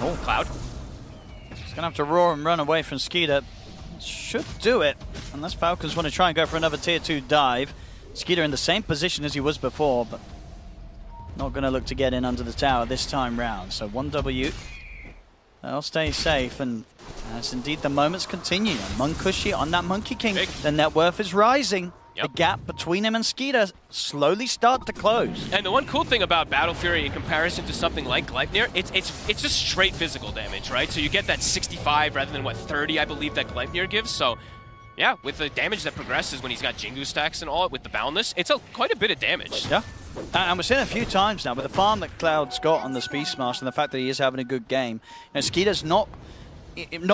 Oh, Cloud. He's going to have to roar and run away from Skeeter. Should do it, unless Falcons want to try and go for another tier 2 dive. Skeeter in the same position as he was before, but not going to look to get in under the tower this time round. So 1W. They'll stay safe, and as indeed the moments continue. Munkushi on that Monkey King. The net worth is rising. The gap between him and Skeeter slowly start to close. And the one cool thing about Battle Fury in comparison to something like Gleipnir, it's just straight physical damage, right? So you get that 65 rather than, what, 30, I believe, that Gleipnir gives. So, yeah, with the damage that progresses when he's got Jingu stacks and all, with the Boundless, it's quite a bit of damage. Yeah. And we've seen it a few times now, with the farm that Cloud's got on the Beastmaster and the fact that he is having a good game. Skeeter's not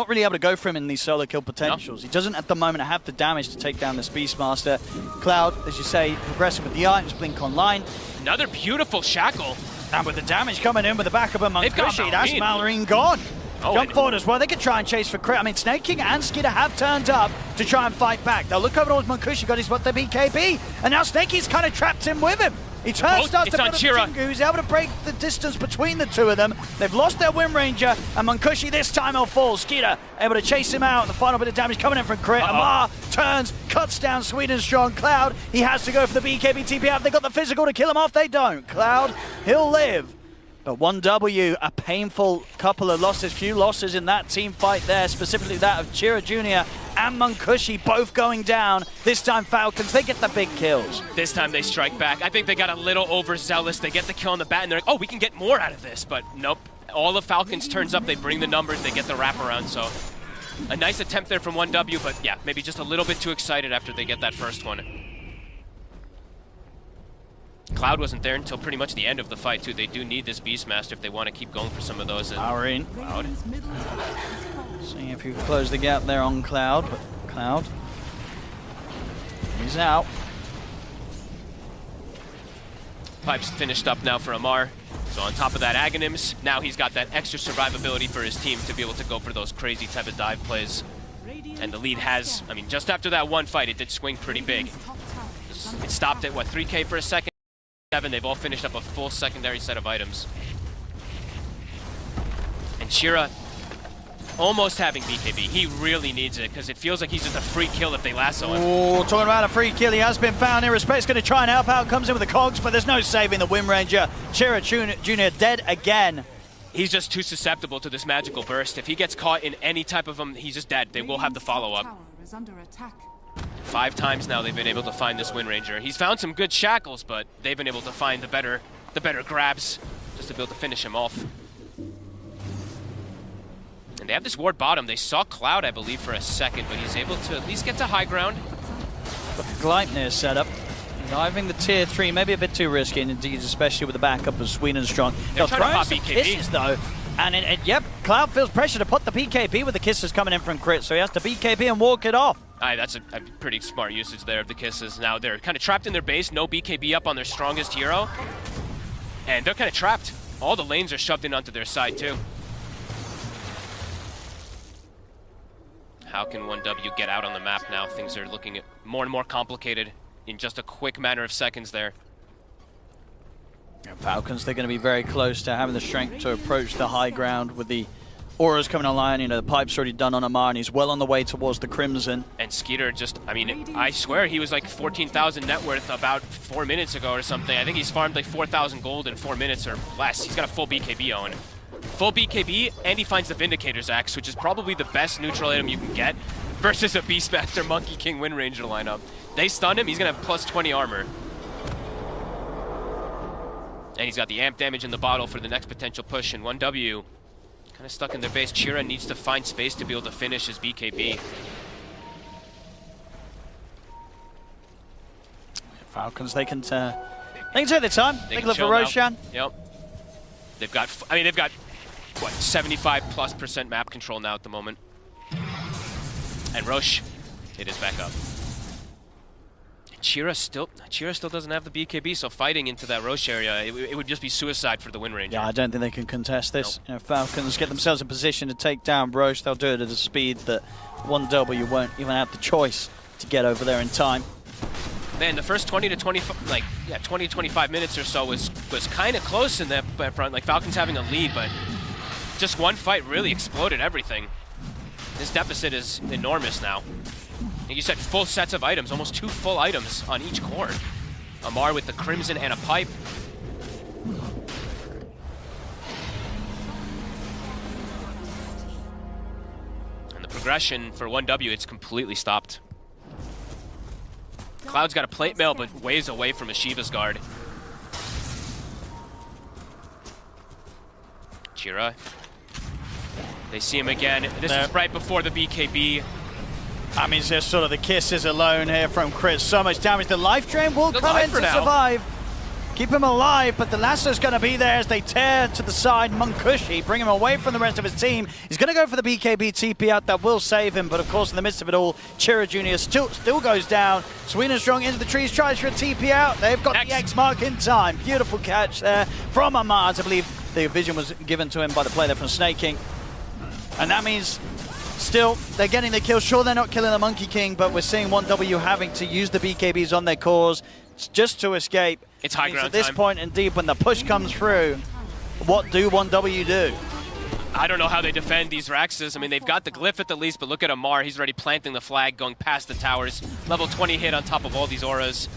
really able to go for him in these solo kill potentials. No. He doesn't at the moment have the damage to take down this Beastmaster. Cloud, as you say, progressing with the items, Blink Online. Another beautiful Shackle. And with the damage coming in with the backup of Munkushi, that's Malorine gone. Jump forward as well. They could try and chase for crit. I mean, Snake King and Skeeter have turned up to try and fight back. They'll look over towards Munkushi, got his what the BKB, and now Snake King's kind of trapped him with him. He turns, starts to put up Jingu, who's able to break the distance between the two of them. They've lost their Wind Ranger, and Munkushi this time will fall. Skeeter able to chase him out. The final bit of damage coming in from crit. Amar turns, cuts down Sweden Strong. Cloud, he has to go for the BKB TP out. They got the physical to kill him off. They don't. Cloud, he'll live. But 1W, a painful couple of losses, few losses in that team fight there, specifically that of Chira Jr. and Munkushi both going down. This time Falcons, they get the big kills. This time they strike back. I think they got a little overzealous. They get the kill on the bat and they're like, oh, we can get more out of this. But nope, all the Falcons turns up, they bring the numbers, they get the wraparound. So a nice attempt there from 1W, but yeah, maybe just a little bit too excited after they get that first one. Cloud wasn't there until pretty much the end of the fight, too. They do need this Beastmaster if they want to keep going for some of those. Malorine. Cloud. Seeing if he can close the gap there on Cloud, but Cloud, he's out. Pipe's finished up now for Amar. So on top of that Aghanims, now he's got that extra survivability for his team to be able to go for those crazy type of dive plays. And the lead has, I mean, just after that one fight, it did swing pretty big. It stopped at, what, 3K for a second? They've all finished up a full secondary set of items. And Chira almost having BKB. He really needs it because it feels like he's just a free kill if they lasso him. Oh, talking about a free kill, he has been found. Irrespect's going to try and help out. Comes in with the cogs, but there's no saving the Wind Ranger. Chira Jr. dead again. He's just too susceptible to this magical burst. If he gets caught in any type of them, he's just dead. They will have the follow-up. 5 times now they've been able to find this Wind Ranger. He's found some good shackles, but they've been able to find the better grabs just to be able to finish him off. And they have this ward bottom. They saw Cloud, I believe, for a second, but he's able to at least get to high ground. But the Gleipnir setup, diving the tier 3, maybe a bit too risky, and indeed, especially with the backup of Sweden Strong. They're trying to pop some BKB. kisses, though. And yep, Cloud feels pressure to put the BKB with the kisses coming in from crit, so he has to BKB and walk it off. That's a pretty smart usage there of the kisses. Now they're kind of trapped in their base, no BKB up on their strongest hero. And they're kind of trapped. All the lanes are shoved in onto their side too. How can 1W get out on the map now? Things are looking more and more complicated in just a quick matter of seconds there. Falcons, they're going to be very close to having the strength to approach the high ground with the auras coming online. You know, the pipe's already done on Amar, and he's well on the way towards the Crimson. And Skeeter just, I mean, I swear he was like 14,000 net worth about 4 minutes ago or something. I think he's farmed like 4,000 gold in 4 minutes or less. He's got a full BKB on. Full BKB, and he finds the Vindicator's Axe, which is probably the best neutral item you can get versus a Beastmaster Monkey King Wind Ranger lineup. They stun him, he's going to have plus 20 armor. And he's got the amp damage in the bottle for the next potential push, and 1W kind of stuck in their base. Chira needs to find space to be able to finish his BKB. Falcons, they can take their time. They can look for Roshan. Yep. They've got, I mean, they've got, what, 75+% map control now at the moment. And Roche, it is back up. Chira still doesn't have the BKB, so fighting into that Roche area, it would just be suicide for the Wind Ranger. Yeah, I don't think they can contest this. Nope. You know, Falcons get themselves in position to take down Roche. They'll do it at a speed that 1W won't even have the choice to get over there in time. Man, the first 20 to 25 minutes or so was kind of close in that front. Like Falcons having a lead, but just one fight really exploded everything. This deficit is enormous now. Like you said, full sets of items, almost 2 full items on each core. Amarr with the Crimson and a pipe. And the progression for 1W, it's completely stopped. Cloud's got a plate mail, but ways away from a Shiva's guard. Chira. They see him again. This is right before the BKB. I mean, it's just sort of the kisses alone here from Chris. So much damage. The life drain will come in to survive. Keep him alive, but the lasso's going to be there as they tear to the side. Munkushi, bring him away from the rest of his team. He's going to go for the BKB TP out. That will save him, but of course, in the midst of it all, Chira Jr. still goes down. Sweden Strong into the trees, tries for a TP out. They've got the X mark in time. Beautiful catch there from Amarr. I believe the vision was given to him by the play there from Snake King. And that means still they're getting the kill. Sure, they're not killing the Monkey King, but we're seeing 1W having to use the BKBs on their cores just to escape. It's high ground at this time. point in deep, when the push comes through, what do 1W do? I don't know how they defend these Raxes. I mean, they've got the glyph at the least, but look at Amarr. He's already planting the flag, going past the towers. Level 20 hit on top of all these auras.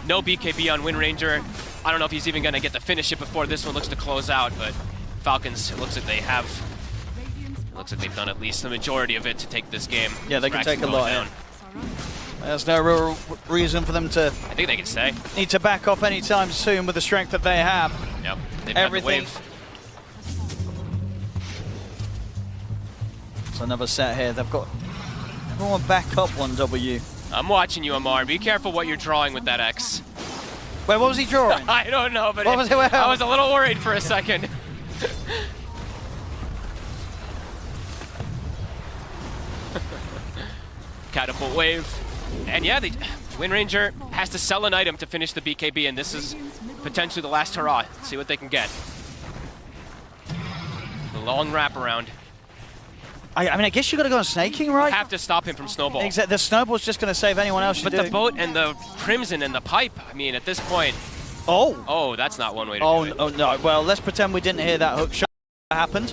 No BKB on Wind Ranger. I don't know if he's even going to get to finish it before this one looks to close out, but Falcons, it looks like they have. Looks like they've done at least the majority of it to take this game. Yeah, they can take a lot down. There's no real reason for them to. I think they can stay. Need to back off anytime soon with the strength that they have. Yep. They've Everything. got the wave. It's another set here. They've got everyone back up 1W. I'm watching you, Amarr. Be careful what you're drawing with that X. Wait, what was he drawing? I don't know, but I was a little worried for a second. Catapult wave. And yeah, Wind Ranger has to sell an item to finish the BKB, and this is potentially the last hurrah. See what they can get. The long wraparound. I mean, I guess you got to go on Snake King, right? Have to stop him from Snowball. Exactly. The Snowball's just going to save anyone else. But the boat and the Crimson and the pipe, I mean, at this point. Oh, that's not one way to do it. Oh, no. Well, let's pretend we didn't hear that hook shot happened.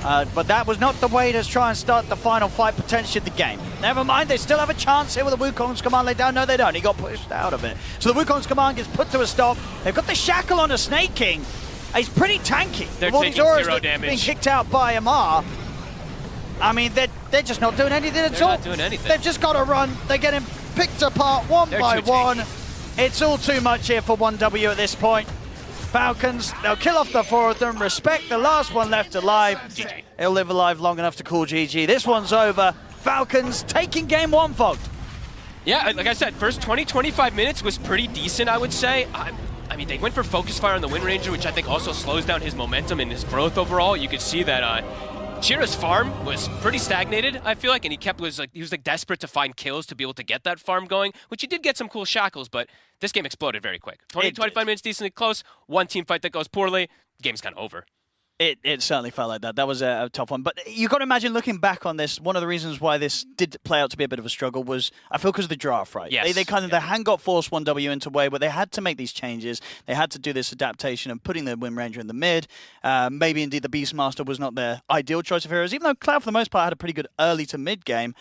But that was not the way to try and start the final fight, potentially of the game. Never mind, they still have a chance here with the Wukong's command laid down. No, they don't. He got pushed out of it. So the Wukong's command gets put to a stop. They've got the shackle on a Snake King. He's pretty tanky. They're taking 0 damage. Being kicked out by Amarr. I mean, they're just not doing anything at all. They're not doing anything. They've just got to run. They're getting picked apart one by one. It's all too much here for 1W at this point. Falcons, they'll kill off the 4 of them, respect the last one left alive. GG. He'll live alive long enough to call GG. This one's over. Falcons taking game 1, Fog. Yeah, like I said, first 20-25 minutes was pretty decent, I would say. I mean, they went for Focus Fire on the Wind Ranger, which I think also slows down his momentum and his growth overall. You could see that Chira's farm was pretty stagnated, I feel like, and he was desperate to find kills to be able to get that farm going, which he did get some cool shackles, but this game exploded very quick. 20-25 minutes decently close, one team fight that goes poorly, game's kind of over. It certainly felt like that. That was a tough one. But you've got to imagine, looking back on this, one of the reasons why this did play out to be a bit of a struggle was, I feel, because of the draft, right? Yes. The hand got forced 1W into a way where they had to make these changes. They had to do this adaptation of putting the Wind Ranger in the mid. Maybe indeed the Beastmaster was not their ideal choice of heroes, even though Cloud, for the most part, had a pretty good early to mid game.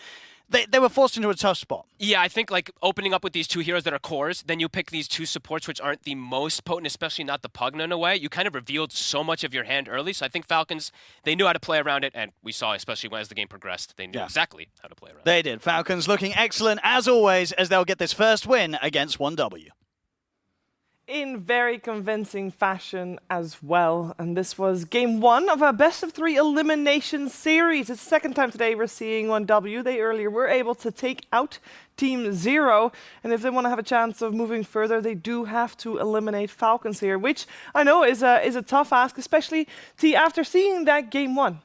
They were forced into a tough spot. Yeah, I think like opening up with these 2 heroes that are cores, then you pick these 2 supports which aren't the most potent, especially not the Pugna in a way. You kind of revealed so much of your hand early, so I think Falcons, they knew how to play around it, and we saw, especially as the game progressed, they knew exactly how to play around it. They did. Falcons looking excellent as always as they'll get this first win against 1W. In very convincing fashion as well. And this was game 1 of a best-of-3 elimination series. It's the second time today we're seeing 1W. They earlier were able to take out Team 0. And if they want to have a chance of moving further, they do have to eliminate Falcons here, which I know is a tough ask, especially after seeing that game 1.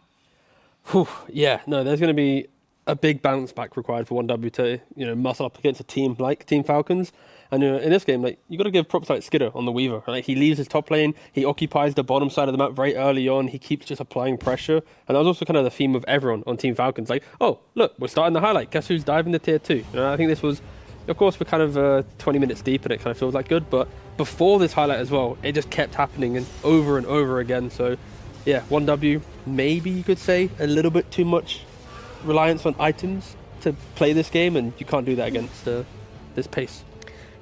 Whew, yeah, no, there's going to be a big bounce back required for 1W to, muscle up against a team like Team Falcons. And in this game, you got to give props like Skidder on the Weaver. He leaves his top lane, he occupies the bottom side of the map very early on, he keeps just applying pressure. And that was also kind of the theme of everyone on Team Falcons. Oh, look, we're starting the highlight. Guess who's diving to tier 2? I think this was, of course, we're kind of 20 minutes deep and it kind of feels like good. But before this highlight as well, it just kept happening and over again. So yeah, 1W, maybe you could say a little bit too much reliance on items to play this game, and you can't do that against this pace.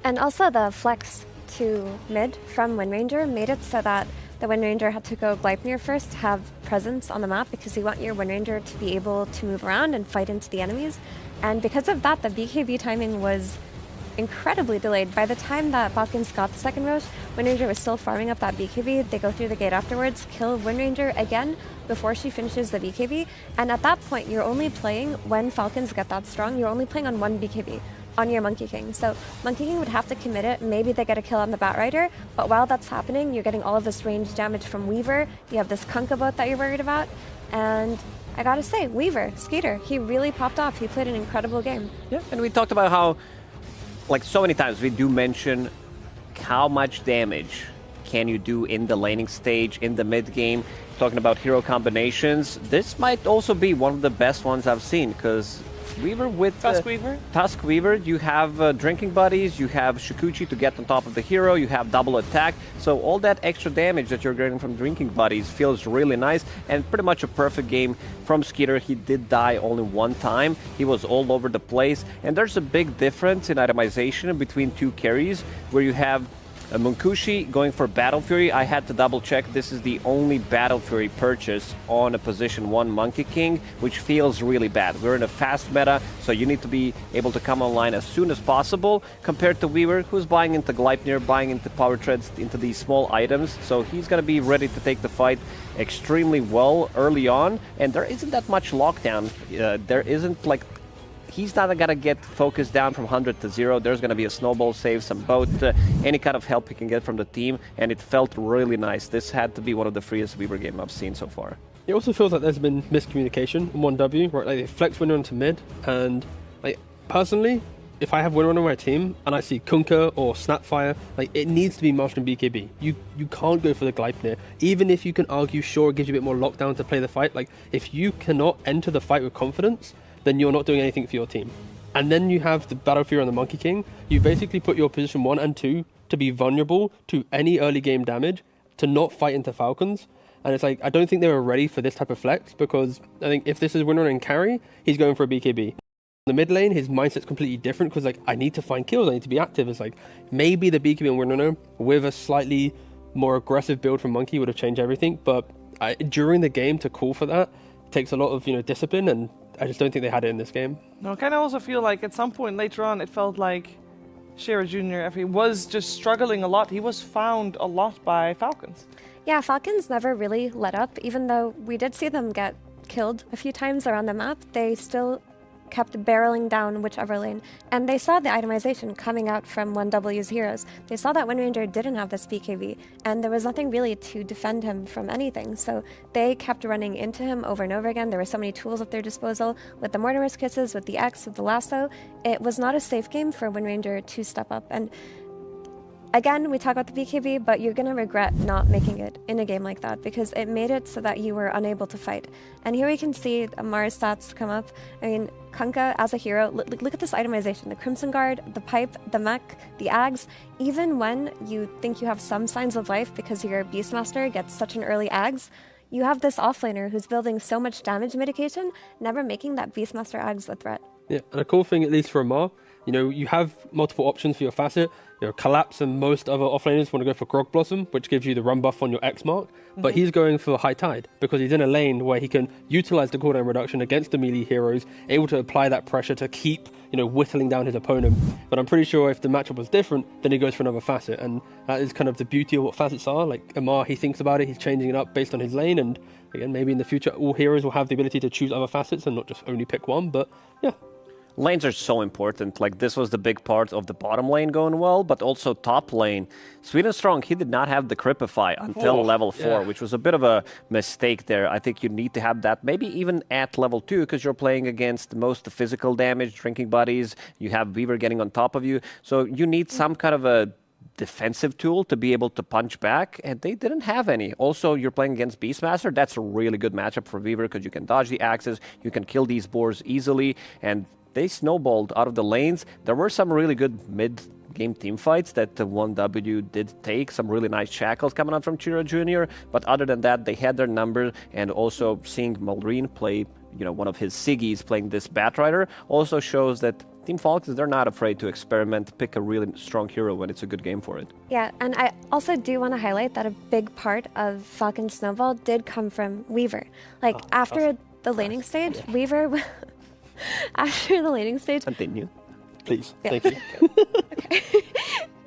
And also the flex to mid from Windranger made it so that the Windranger had to go Gleipnir first to have presence on the map, because you want your Windranger to be able to move around and fight into the enemies. And because of that, the BKB timing was incredibly delayed. By the time that Falcons got the second Roche, Windranger was still farming up that BKB. They go through the gate afterwards, kill Windranger again before she finishes the BKB. And at that point, you're only playing, when Falcons get that strong, you're only playing on one BKB, on your Monkey King. So Monkey King would have to commit it. Maybe they get a kill on the Batrider, but while that's happening, you're getting all of this range damage from Weaver. You have this Kunkka bot that you're worried about. And I gotta say, Weaver, Skeeter, he really popped off. He played an incredible game. Yeah, and we talked about how, like so many times, we do mention how much damage can you do in the laning stage, in the mid game. Talking about hero combinations, this might also be one of the best ones I've seen, because Weaver with Tusk Weaver, you have drinking buddies, you have Shukuchi to get on top of the hero, you have double attack, so all that extra damage that you're getting from drinking buddies feels really nice, and pretty much a perfect game from Skeeter. He did die only one time, he was all over the place, and there's a big difference in itemization between two carries, where you have Munkushi going for Battle Fury. I had to double check. This is the only Battle Fury purchase on a position 1 Monkey King, which feels really bad. We're in a fast meta, so you need to be able to come online as soon as possible, compared to Weaver, who's buying into Gleipnir, buying into Power Treads, into these small items. So he's going to be ready to take the fight extremely well early on, and there isn't that much lockdown. There isn't like... He's not going to get focused down from 100 to 0. There's going to be a snowball save, some boat, any kind of help he can get from the team, and it felt really nice. This had to be one of the freest Weaver games I've seen so far. It also feels like there's been miscommunication in 1W, right? Like they flex Windranger into mid, and like personally, if I have Windranger on my team and I see Kunkka or Snapfire, like it needs to be Marshall and BKB. You can't go for the Gleipnir. Even if you can argue, sure, it gives you a bit more lockdown to play the fight, like if you cannot enter the fight with confidence, then you're not doing anything for your team. And then you have the Battle Fury on the Monkey King. You basically put your position 1 and 2 to be vulnerable to any early game damage, to not fight into Falcons. And it's like, I don't think they were ready for this type of flex, because I think if this is Windranger and carry, he's going for a BKB. In the mid lane, his mindset's completely different, because like, I need to find kills, I need to be active. It's like, maybe the BKB on Windranger with a slightly more aggressive build from Monkey would have changed everything, but during the game to call for that takes a lot of discipline, and I just don't think they had it in this game. No, I kind of also feel like at some point later on, it felt like Shira Jr., if he was just struggling a lot, he was found a lot by Falcons. Yeah, Falcons never really let up. Even though we did see them get killed a few times around the map, they still kept barreling down whichever lane. And they saw the itemization coming out from 1W's heroes. They saw that Windranger didn't have this BKB, and there was nothing really to defend him from anything. So they kept running into him over and over again. There were so many tools at their disposal, with the Mortimer's Kisses, with the X, with the Lasso. It was not a safe game for Windranger to step up. And again, we talk about the BKB, but you're going to regret not making it in a game like that, because it made it so that you were unable to fight. And here we can see Amar's stats come up. I mean, Kunkka as a hero, look at this itemization. The Crimson Guard, the Pipe, the Mech, the Ags. Even when you think you have some signs of life because your Beastmaster gets such an early Ags, you have this offlaner who's building so much damage mitigation, never making that Beastmaster Ags a threat. Yeah, and a cool thing, at least for Amar, you have multiple options for your facet. Collapse and most other offlaners want to go for Grog Blossom, which gives you the run buff on your X mark. But he's going for High Tide, because he's in a lane where he can utilize the cooldown reduction against the melee heroes, able to apply that pressure to keep, whittling down his opponent. But I'm pretty sure if the matchup was different, then he goes for another facet. And that is kind of the beauty of what facets are. Like Amar, he thinks about it, he's changing it up based on his lane. And again, maybe in the future, all heroes will have the ability to choose other facets and not just only pick one. But yeah. Lanes are so important. Like, this was the big part of the bottom lane going well, but also top lane. Sweden Strong, he did not have the Cripify until level 4, which was a bit of a mistake there. I think you need to have that, maybe even at level 2, because you're playing against most of the physical damage, drinking buddies, you have Weaver getting on top of you. So you need some kind of a defensive tool to be able to punch back, and they didn't have any. Also, you're playing against Beastmaster. That's a really good matchup for Weaver, because you can dodge the axes, you can kill these boars easily, and they snowballed out of the lanes. There were some really good mid game team fights that 1W did take. Some really nice shackles coming out from Chiro Jr. But other than that, they had their number. And also seeing Malrine play, one of his Siggies playing this Batrider also shows that Team Falcons, they're not afraid to experiment, pick a really strong hero when it's a good game for it. Yeah, and I also do want to highlight that a big part of Falcon Snowball did come from Weaver. Like, after the laning stage, Weaver... after the laning stage... Continue. Please, Yeah. thank you. Okay.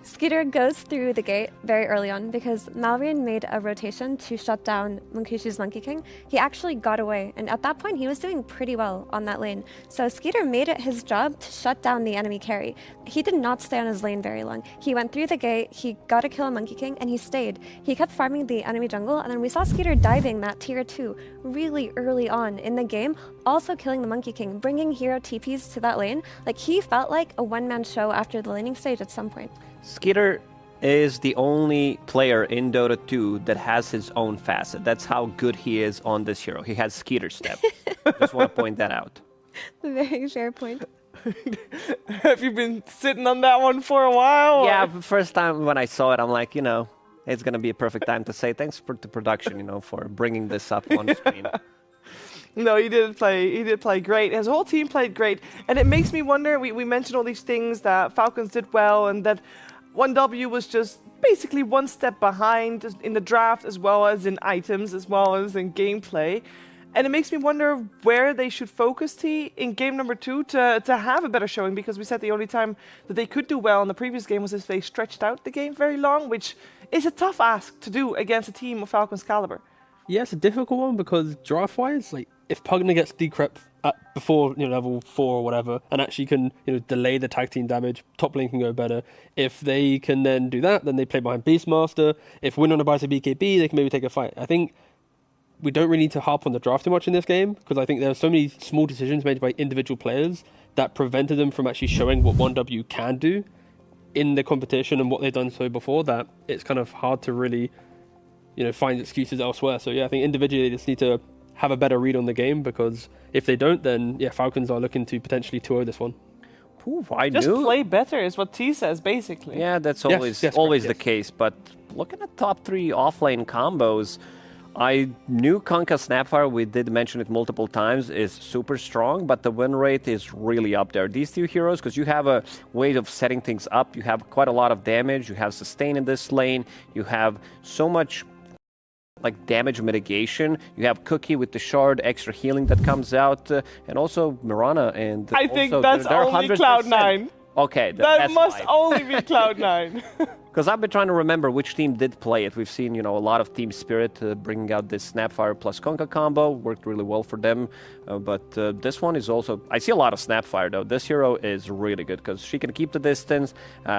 Skeeter goes through the gate very early on because Malrine made a rotation to shut down Munkushi's Monkey King. He actually got away, and at that point he was doing pretty well on that lane. So Skeeter made it his job to shut down the enemy carry. He did not stay on his lane very long. He went through the gate, he got a kill on Monkey King, and he stayed. He kept farming the enemy jungle, and then we saw Skeeter diving that tier 2 really early on in the game, also killing the Monkey King, bringing hero TPs to that lane. Like, he felt like a one-man show after the laning stage at some point. Skeeter is the only player in Dota 2 that has his own facet. That's how good he is on this hero. He has Skeeter step. Just want to point that out. Very fair point. Have you been sitting on that one for a while? Yeah, first time when I saw it, I'm like, it's going to be a perfect time to say thanks to production, for bringing this up on screen. No, he did play great. His whole team played great. And it makes me wonder, we mentioned all these things that Falcons did well and that 1W was just basically one step behind in the draft as well as in items, as well as in gameplay. And it makes me wonder where they should focus T in game number 2 to have a better showing, because we said the only time that they could do well in the previous game was if they stretched out the game very long, which is a tough ask to do against a team of Falcons caliber. Yeah, it's a difficult one because draft-wise, like, if Pugna gets decrypt before level 4 or whatever, and actually can delay the tag team damage, top lane can go better. If they can then do that, then they play behind Beastmaster. If Winona buys a BKB, they can maybe take a fight. I think we don't really need to harp on the draft too much in this game, because I think there are so many small decisions made by individual players that prevented them from actually showing what 1W can do in the competition and what they've done so before, that it's kind of hard to really find excuses elsewhere. So yeah, I think individually they just need to have a better read on the game, because if they don't, then yeah, Falcons are looking to potentially 2-0 this one. Ooh, Just play better is what T says, basically. Yeah, that's Yes, always correct, the case. But looking at top 3 offlane combos, I knew Kunkka Snapfire, we did mention it multiple times, is super strong, but the win rate is really up there. These 2 heroes, because you have a way of setting things up, you have quite a lot of damage, you have sustain in this lane, you have so much damage mitigation. You have Cookie with the shard, extra healing that comes out, and also Mirana. And I think that's only Cloud9. Okay, that must only be Cloud9. Because I've been trying to remember which team did play it. We've seen, a lot of Team Spirit bringing out this Snapfire plus Kunkka combo. Worked really well for them. But this one is also... I see a lot of Snapfire, though. This hero is really good because she can keep the distance.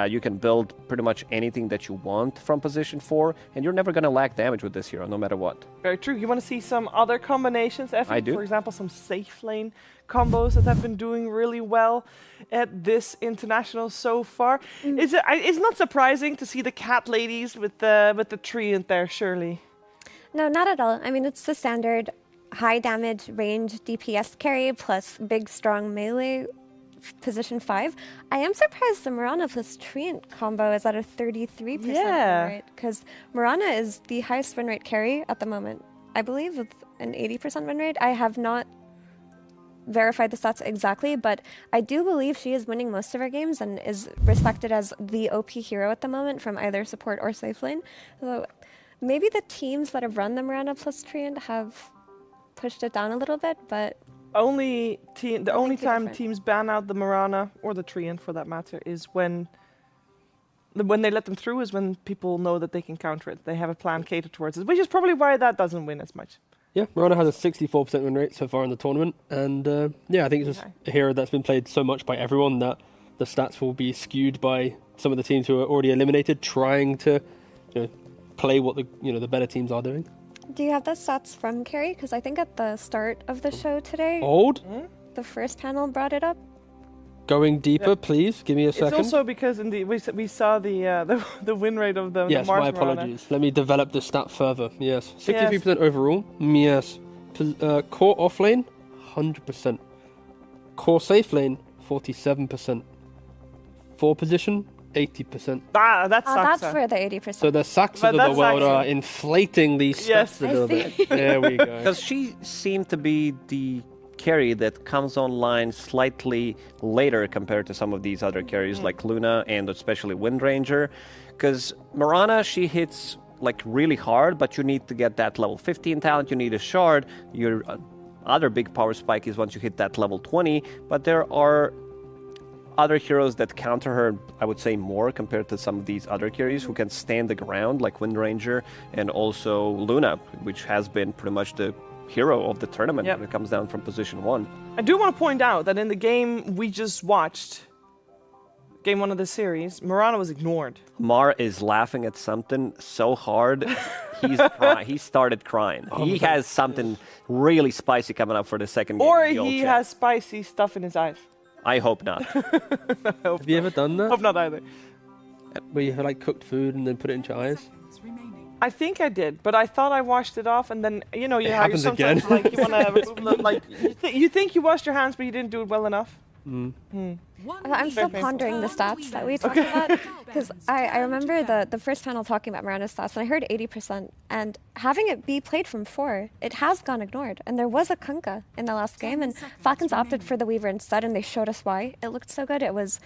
You can build pretty much anything that you want from position 4. And you're never going to lack damage with this hero, no matter what. Very true. You want to see some other combinations, Effie? I do. For example, some safe lane combos that have been doing really well at this international so far. It's not surprising to see the cat ladies with the treant there, surely. No, not at all. I mean, it's the standard high damage range DPS carry plus big strong melee position 5. I am surprised the Mirana plus Treant combo is at a 33% win rate, because Mirana is the highest win rate carry at the moment, I believe, with an 80% win rate. I have not verified the stats exactly, but I do believe she is winning most of her games and is respected as the OP hero at the moment from either support or safe lane. So maybe the teams that have run the Mirana plus Treant have pushed it down a little bit, but the only time teams ban out the Mirana or the Treant for that matter is when they let them through, is when people know that they can counter it. They have a plan catered towards it, which is probably why that doesn't win as much. Yeah, Mirana has a 64% win rate so far in the tournament, and yeah, I think it's just a hero that's been played so much by everyone that the stats will be skewed by some of the teams who are already eliminated, trying to play what the better teams are doing. do you have the stats from Carrie? Because I think at the start of the show today, the first panel brought it up. Going deeper, please. Give me a second. It's also because we saw the win rate of the Yes, Mars my apologies. Let me develop the stat further. Yes, 63% overall. Yes. Core offlane, 100%. Core safe lane, 47%. 4 position, 80%. That's That's Saksa. where the 80%. So the Saxons But of the that's world are actually- inflating these Yes. stats a I little see. bit. There we go. Because she seemed to be the carry that comes online slightly later compared to some of these other carries like Luna and especially Windranger. Because Mirana, she hits like really hard, but you need to get that level 15 talent, you need a shard. Your other big power spike is once you hit that level 20, but there are other heroes that counter her, I would say, more compared to some of these other carries who can stand the ground, like Windranger and also Luna, which has been pretty much the hero of the tournament Yep. when it comes down from position 1. I do want to point out that in the game we just watched, game 1 of the series, Mirana was ignored. Mar is laughing at something so hard, he started crying. He has something really spicy coming up for the second game. Or in the old he chat. has spicy stuff in his eyes. I hope not. Have you ever done that? Hope not either. Where you have like cooked food and then put it into your eyes? I think I did, but I thought I washed it off, and then you know you It have happens sometimes again. like you want to remove like you think you washed your hands, but you didn't do it well enough. I'm still pondering the stats that we talked about because I remember the first panel talking about Mirana's stats and I heard 80% and having it be played from 4, it has gone ignored. And there was a Kunkka in the last game and Falcons opted for the Weaver instead and they showed us why. It looked so good. It was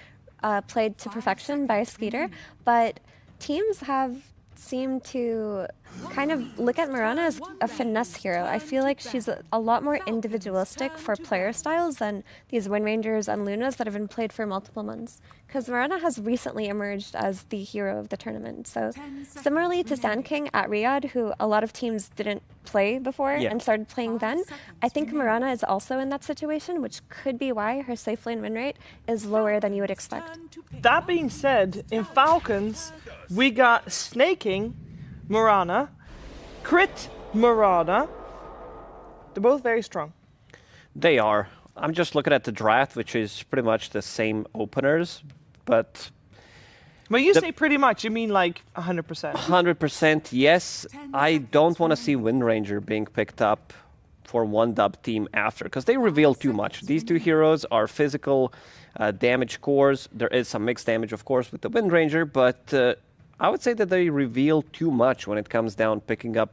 played to perfection by a Skeeter, but teams have seemed to kind of look at Mirana as a finesse hero. I feel like she's a lot more individualistic for player styles than these Windrangers and Lunas that have been played for multiple months. Because Mirana has recently emerged as the hero of the tournament. So similarly to Sand King at Riyadh, who a lot of teams didn't play before Yeah. and started playing then, I think Mirana is also in that situation, which could be why her safe lane win rate is lower than you would expect. That being said, in Falcons, we got Snaking, Mirana, Crit, Mirana. They're both very strong. They are. I'm just looking at the draft, which is pretty much the same openers, but When you say pretty much, you mean like 100%. 100% yes. I don't want to see Windranger being picked up for one dub team after, because they reveal too much. These two heroes are physical damage cores. There is some mixed damage, of course, with the Windranger, but I would say that they reveal too much when it comes down picking up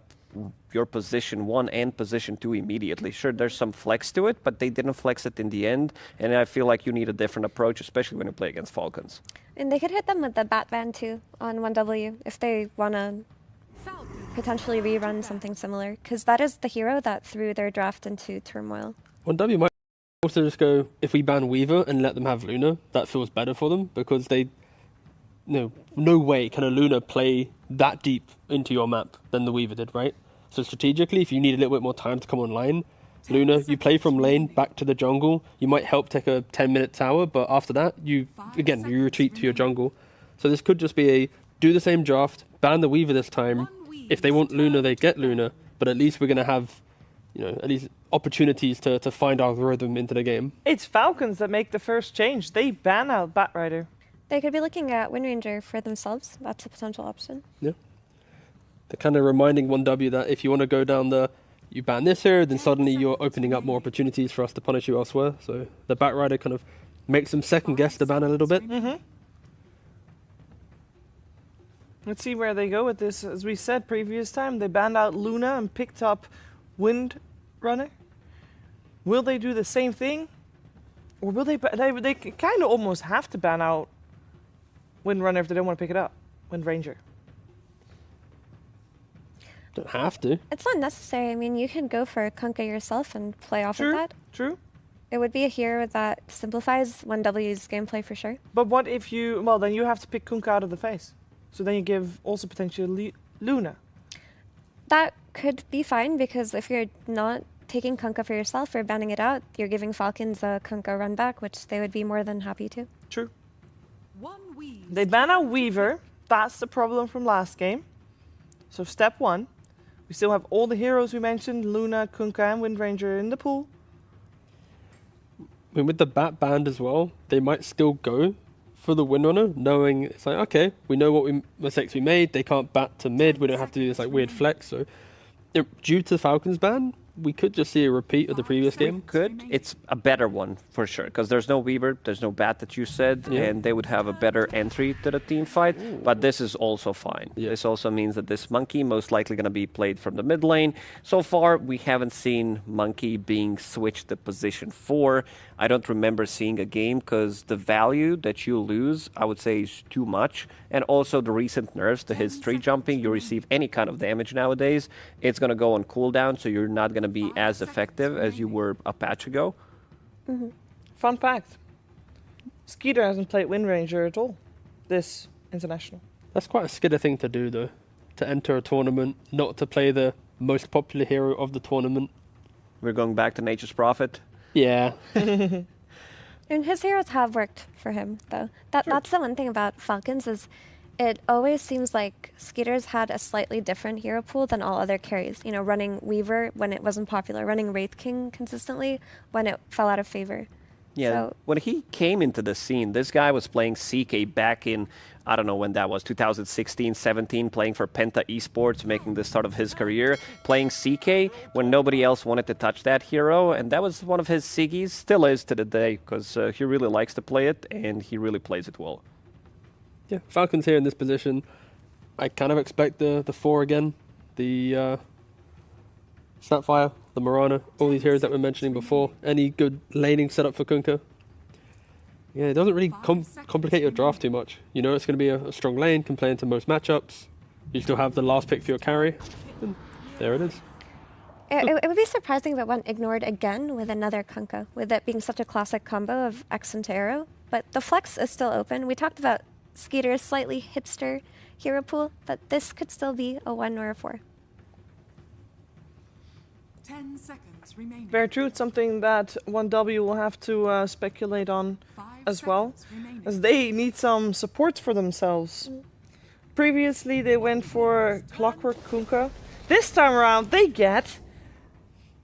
your position 1 and position 2 immediately. Sure, there's some flex to it, but they didn't flex it in the end, and I feel like you need a different approach, especially when you play against Falcons. And they could hit them with the Batman too on 1W if they want to potentially rerun something similar, because that is the hero that threw their draft into turmoil. 1W might also just go, if we ban Weaver and let them have Luna, that feels better for them because no way can a Luna play that deep into your map than the Weaver did, right? So strategically, if you need a little bit more time to come online, Luna, you play from lane back to the jungle. You might help take a 10-minute tower, but after that, you retreat to your jungle. So this could just be a do the same draft, ban the Weaver this time. If they want Luna, they get Luna, but at least we're going to have, at least opportunities to find our rhythm into the game. It's Falcons that make the first change. They ban out Batrider. They could be looking at Windranger for themselves. That's a potential option. Yeah. They're kind of reminding 1W that if you want to go down you ban this here, then suddenly you're opening up more opportunities for us to punish you elsewhere. So the Batrider kind of makes them second guess the ban a little bit. Let's see where they go with this. As we said previous time, they banned out Luna and picked up Windrunner. Will they do the same thing? Or will they kind of almost have to ban out Windrunner if they don't want to pick it up. Windranger. Don't have to. It's not necessary. I mean, you can go for Kunkka yourself and play off of that. True. It would be a hero that simplifies 1W's gameplay for sure. But what if you... Well, then you have to pick Kunkka out of the face. So then you give also potentially Luna. That could be fine because if you're not taking Kunkka for yourself or banning it out, you're giving Falcons a Kunkka run back, which they would be more than happy to. True. They ban out Weaver. That's the problem from last game. So step 1. We still have all the heroes we mentioned, Luna, Kunkka, and Windranger in the pool. I mean, with the Bat band as well, they might still go for the Windrunner, knowing it's like, okay, we know what mistakes we made. They can't bat to mid. We don't have to do this like weird flex. So due to Falcons ban, we could just see a repeat of the previous game. Could. It's a better one for sure, because there's no Weaver, there's no Bat that you said, and they would have a better entry to the team fight. But this is also fine. This also means that this Monkey most likely going to be played from the mid lane. So far, we haven't seen Monkey being switched to position 4. I don't remember seeing a game, because the value that you lose, I would say, is too much. And also the recent nerfs to his tree jumping, you receive any kind of damage nowadays, it's going to go on cooldown, so you're not going to be as effective as you were a patch ago. Fun fact. Skeeter hasn't played Wind Ranger at all this international. That's quite a Skidder thing to do, though. To enter a tournament, not to play the most popular hero of the tournament. We're going back to Nature's Prophet. Yeah. And his heroes have worked for him, though. That's the one thing about Falcons is it always seems like Skeeter's had a slightly different hero pool than all other carries. You know, running Weaver when it wasn't popular, running Wraith King consistently when it fell out of favor. Yeah, So, when he came into the scene, this guy was playing CK back in, I don't know when that was, 2016, 17, playing for Penta Esports, making the start of his career, playing CK when nobody else wanted to touch that hero, and that was one of his Siggies, still is to the day, because he really likes to play it, and he really plays it well. Yeah, Falcons here in this position. I kind of expect the 4 again. The Snapfire, the Mirana, all these heroes that we're mentioning before. Any good laning setup for Kunkka? Yeah, it doesn't really complicate your draft too much. You know it's going to be a strong lane, can play into most matchups. You still have the last pick for your carry. And there it is. it would be surprising if it went ignored again with another Kunkka, with it being such a classic combo of X and Arrow. But the flex is still open. We talked about Skeeter's slightly hipster hero pool, but this could still be a 1 or a 4. 10 seconds remaining. Very true. It's something that 1W will have to speculate on as well, as they need some support for themselves. Previously, they went for Clockwork Kunkka. This time around, they get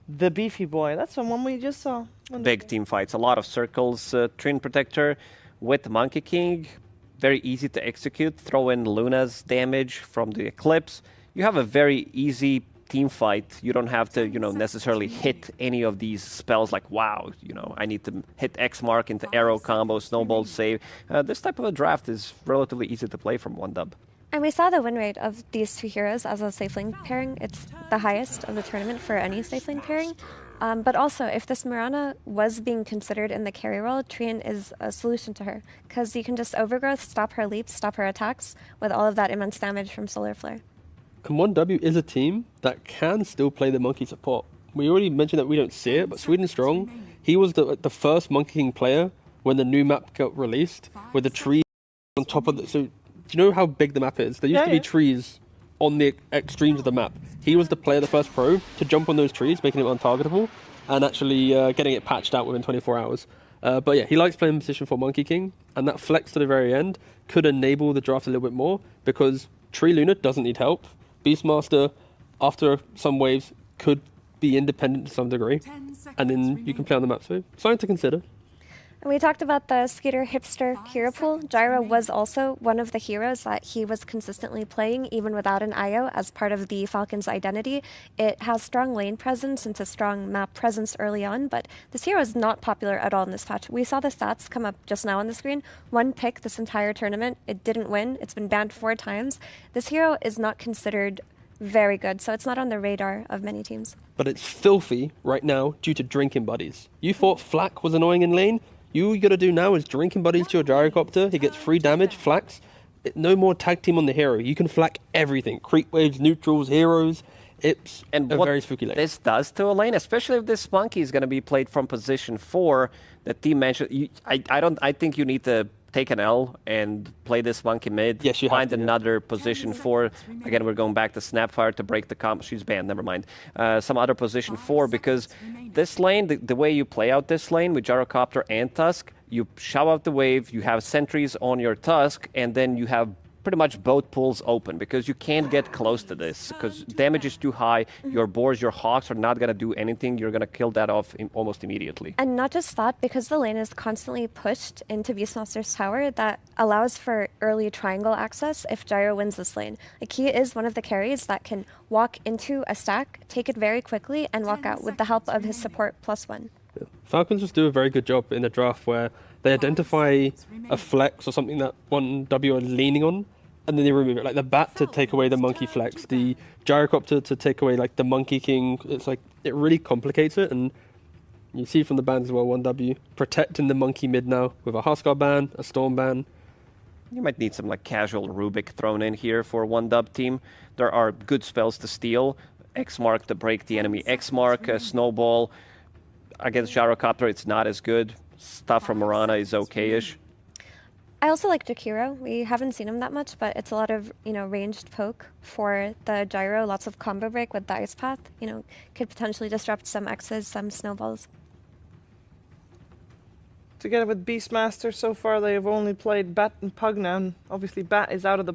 the Beefy Boy. That's the one we just saw. Big team fights, a lot of circles, Twin Protector with Monkey King. Very easy to execute. Throw in Luna's damage from the Eclipse. You have a very easy team fight. You don't have to, necessarily hit any of these spells like, wow, I need to hit X mark into arrow combo, snowball save. This type of a draft is relatively easy to play from 1Dub. And we saw the win rate of these two heroes as a safe lane pairing. It's the highest of the tournament for any safe lane pairing. But also, if this Mirana was being considered in the carry role, Trian is a solution to her, because you can just overgrowth, stop her leaps, stop her attacks, with all of that immense damage from Solar Flare. And 1W is a team that can still play the Monkey support. We already mentioned that we don't see it, but Sweden Strong, he was the first Monkey King player when the new map got released, with the trees on top of the... So, do you know how big the map is? There used to be trees on the extremes of the map. He was the player, the first pro, to jump on those trees, making him untargetable, and actually getting it patched out within 24 hours. But yeah, he likes playing position for Monkey King, and that flex to the very end could enable the draft a little bit more, because Tree Luna doesn't need help. Beastmaster, after some waves, could be independent to some degree, and then you can play on the map. So something to consider. And we talked about the Skeeter hipster hero pool. Gyro was also one of the heroes that he was consistently playing, even without an IO, as part of the Falcons' identity. It has strong lane presence and a strong map presence early on, but this hero is not popular at all in this patch. We saw the stats come up just now on the screen. 1 pick this entire tournament. It didn't win. It's been banned 4 times. This hero is not considered very good, so it's not on the radar of many teams. But it's filthy right now due to drinking buddies. You thought Flak was annoying in lane? All you gotta do now is drinking buddies to your gyrocopter. He gets free damage, flaks. No more tag team on the hero. You can flak everything. Creep waves, neutrals, heroes. It's a very spooky lane. This does to a lane, especially if this Monkey is gonna be played from position 4. The team mentioned. I think you need to take an L and play this Monkey mid. Yes, you find have to, another position 4. Again, we're going back to Snapfire to break the comp. She's banned. Never mind. Some other position 4, because this lane, the way you play out this lane with Gyrocopter and Tusk, you shove out the wave. You have sentries on your Tusk, and then you have pretty much both pools open because you can't get close to this because damage is too high. Your boars, your hawks are not going to do anything. You're going to kill that off almost immediately. And not just that, because the lane is constantly pushed into Beastmaster's tower, that allows for early triangle access if Gyro wins this lane. Like, he is one of the carries that can walk into a stack, take it very quickly, and walk out with the help of his support +1. Falcons just do a very good job in the draft where they identify a flex or something that 1W are leaning on, and then they remove it. Like the bat to take away the monkey flex, the gyrocopter to take away like the monkey king. It's like it really complicates it, and you see from the bans as well. 1W protecting the monkey mid now with a Huskar ban, a storm ban. You might need some like casual Rubik thrown in here for 1W team. There are good spells to steal. X mark to break the enemy. X mark, snowball. Against Gyrocopter, it's not as good. Stuff from Mirana is okay-ish. I also like Jakiro. We haven't seen him that much, but it's a lot of, ranged poke for the Gyro. Lots of combo break with the Ice Path. Could potentially disrupt some X's, some snowballs. Together with Beastmaster, so far they have only played Bat and Pug now. And obviously Bat is out of the